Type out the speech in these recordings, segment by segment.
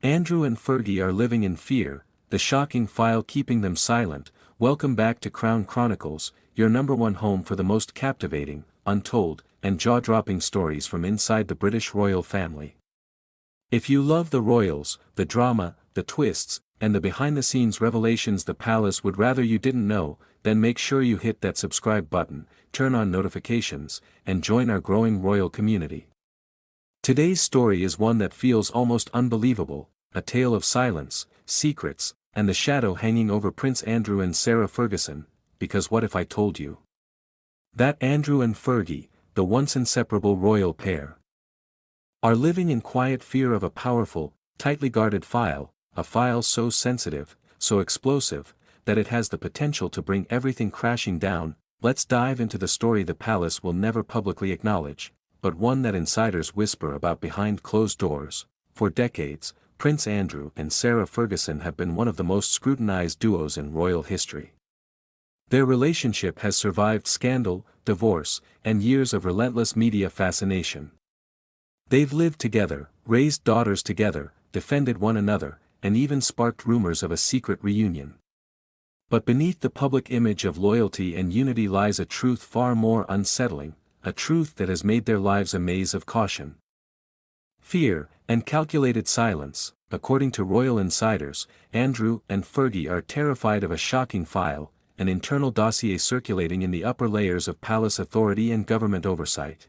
Andrew and Fergie are living in fear, the shocking file keeping them silent. Welcome back to Crown Chronicles, your #1 home for the most captivating, untold, and jaw-dropping stories from inside the British royal family. If you love the royals, the drama, the twists, and the behind-the-scenes revelations the palace would rather you didn't know, then make sure you hit that subscribe button, turn on notifications, and join our growing royal community. Today's story is one that feels almost unbelievable, a tale of silence, secrets, and the shadow hanging over Prince Andrew and Sarah Ferguson, because what if I told you that Andrew and Fergie, the once inseparable royal pair, are living in quiet fear of a powerful, tightly guarded file, a file so sensitive, so explosive, that it has the potential to bring everything crashing down. Let's dive into the story the palace will never publicly acknowledge, but one that insiders whisper about behind closed doors. For decades, Prince Andrew and Sarah Ferguson have been one of the most scrutinized duos in royal history. Their relationship has survived scandal, divorce, and years of relentless media fascination. They've lived together, raised daughters together, defended one another, and even sparked rumors of a secret reunion. But beneath the public image of loyalty and unity lies a truth far more unsettling, a truth that has made their lives a maze of caution, fear, and calculated silence. According to royal insiders, Andrew and Fergie are terrified of a shocking file, an internal dossier circulating in the upper layers of palace authority and government oversight.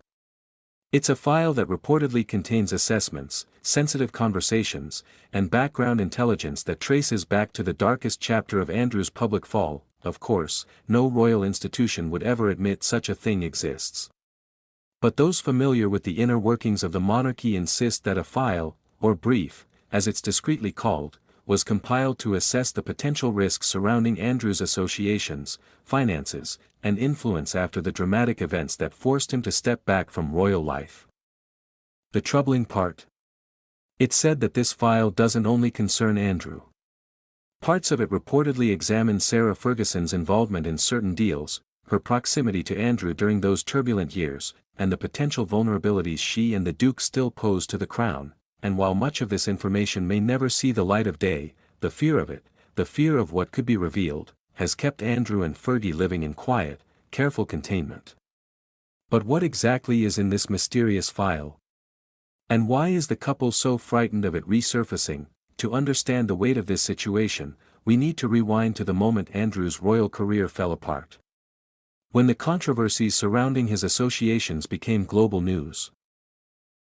It's a file that reportedly contains assessments, sensitive conversations, and background intelligence that traces back to the darkest chapter of Andrew's public fall. Of course, no royal institution would ever admit such a thing exists. But those familiar with the inner workings of the monarchy insist that a file, or brief, as it's discreetly called, was compiled to assess the potential risks surrounding Andrew's associations, finances, and influence after the dramatic events that forced him to step back from royal life. The troubling part? It's said that this file doesn't only concern Andrew. Parts of it reportedly examine Sarah Ferguson's involvement in certain deals, her proximity to Andrew during those turbulent years, and the potential vulnerabilities she and the Duke still pose to the crown. And while much of this information may never see the light of day, the fear of it, the fear of what could be revealed, has kept Andrew and Fergie living in quiet, careful containment. But what exactly is in this mysterious file? And why is the couple so frightened of it resurfacing? To understand the weight of this situation, we need to rewind to the moment Andrew's royal career fell apart. When the controversies surrounding his associations became global news.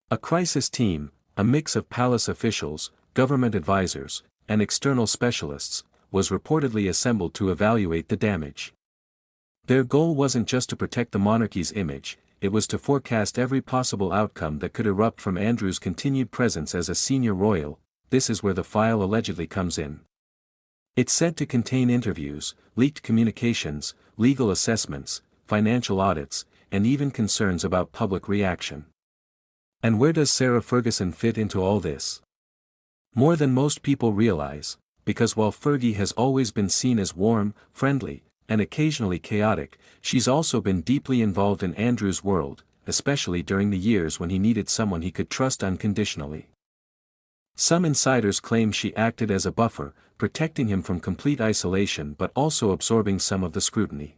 A crisis team, a mix of palace officials, government advisors, and external specialists, was reportedly assembled to evaluate the damage. Their goal wasn't just to protect the monarchy's image, it was to forecast every possible outcome that could erupt from Andrew's continued presence as a senior royal. This is where the file allegedly comes in. It's said to contain interviews, leaked communications, legal assessments, financial audits, and even concerns about public reaction. And where does Sarah Ferguson fit into all this? More than most people realize, because while Fergie has always been seen as warm, friendly, and occasionally chaotic, she's also been deeply involved in Andrew's world, especially during the years when he needed someone he could trust unconditionally. Some insiders claim she acted as a buffer, protecting him from complete isolation but also absorbing some of the scrutiny.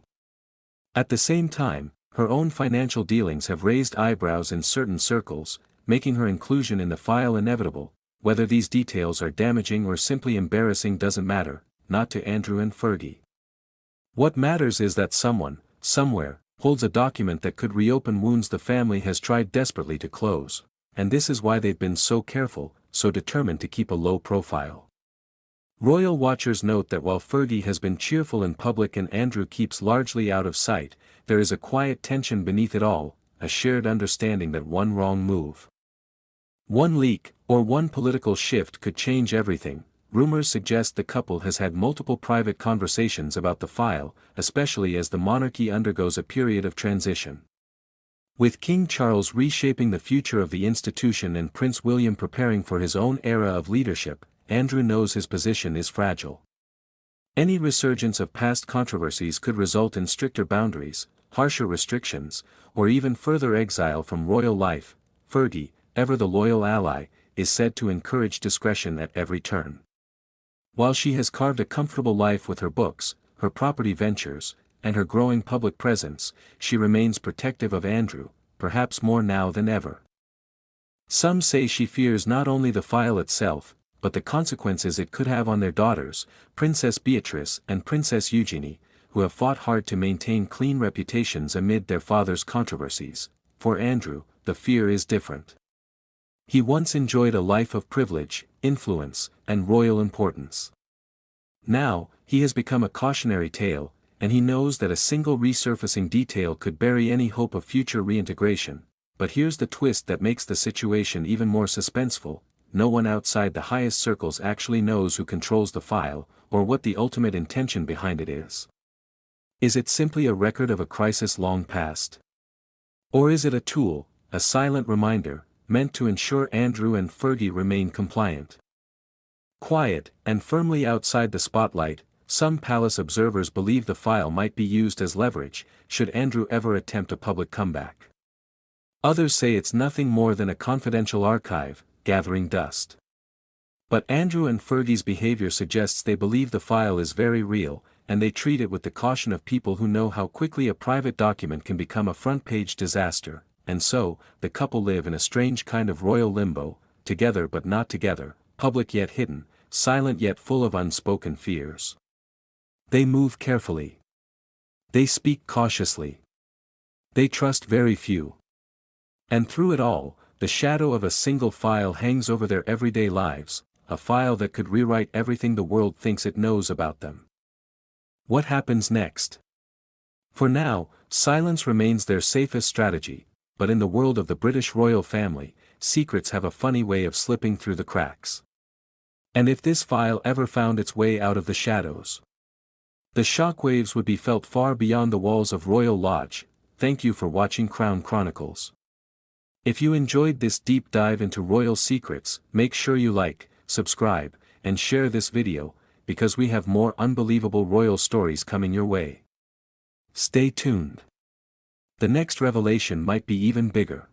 At the same time, her own financial dealings have raised eyebrows in certain circles, making her inclusion in the file inevitable. Whether these details are damaging or simply embarrassing doesn't matter, not to Andrew and Fergie. What matters is that someone, somewhere, holds a document that could reopen wounds the family has tried desperately to close, and this is why they've been so careful, so determined to keep a low profile. Royal watchers note that while Fergie has been cheerful in public and Andrew keeps largely out of sight, there is a quiet tension beneath it all, a shared understanding that one wrong move, one leak, or one political shift could change everything. Rumors suggest the couple has had multiple private conversations about the file, especially as the monarchy undergoes a period of transition. With King Charles reshaping the future of the institution and Prince William preparing for his own era of leadership, Andrew knows his position is fragile. Any resurgence of past controversies could result in stricter boundaries, harsher restrictions, or even further exile from royal life. Fergie, ever the loyal ally, is said to encourage discretion at every turn. While she has carved a comfortable life with her books, her property ventures, and her growing public presence, she remains protective of Andrew, perhaps more now than ever. Some say she fears not only the file itself, but the consequences it could have on their daughters, Princess Beatrice and Princess Eugenie, who have fought hard to maintain clean reputations amid their father's controversies. For Andrew, the fear is different. He once enjoyed a life of privilege, influence, and royal importance. Now, he has become a cautionary tale, and he knows that a single resurfacing detail could bury any hope of future reintegration. But here's the twist that makes the situation even more suspenseful: no one outside the highest circles actually knows who controls the file, or what the ultimate intention behind it is. Is it simply a record of a crisis long past? Or is it a tool, a silent reminder, meant to ensure Andrew and Fergie remain compliant? Quiet, and firmly outside the spotlight, some palace observers believe the file might be used as leverage, should Andrew ever attempt a public comeback. Others say it's nothing more than a confidential archive, gathering dust. But Andrew and Fergie's behavior suggests they believe the file is very real, and they treat it with the caution of people who know how quickly a private document can become a front-page disaster. And so, the couple live in a strange kind of royal limbo, together but not together, public yet hidden, silent yet full of unspoken fears. They move carefully. They speak cautiously. They trust very few. And through it all, the shadow of a single file hangs over their everyday lives, a file that could rewrite everything the world thinks it knows about them. What happens next? For now, silence remains their safest strategy, but in the world of the British royal family, secrets have a funny way of slipping through the cracks. And if this file ever found its way out of the shadows, the shockwaves would be felt far beyond the walls of Royal Lodge. Thank you for watching Crown Chronicles. If you enjoyed this deep dive into royal secrets, make sure you like, subscribe, and share this video, because we have more unbelievable royal stories coming your way. Stay tuned. The next revelation might be even bigger.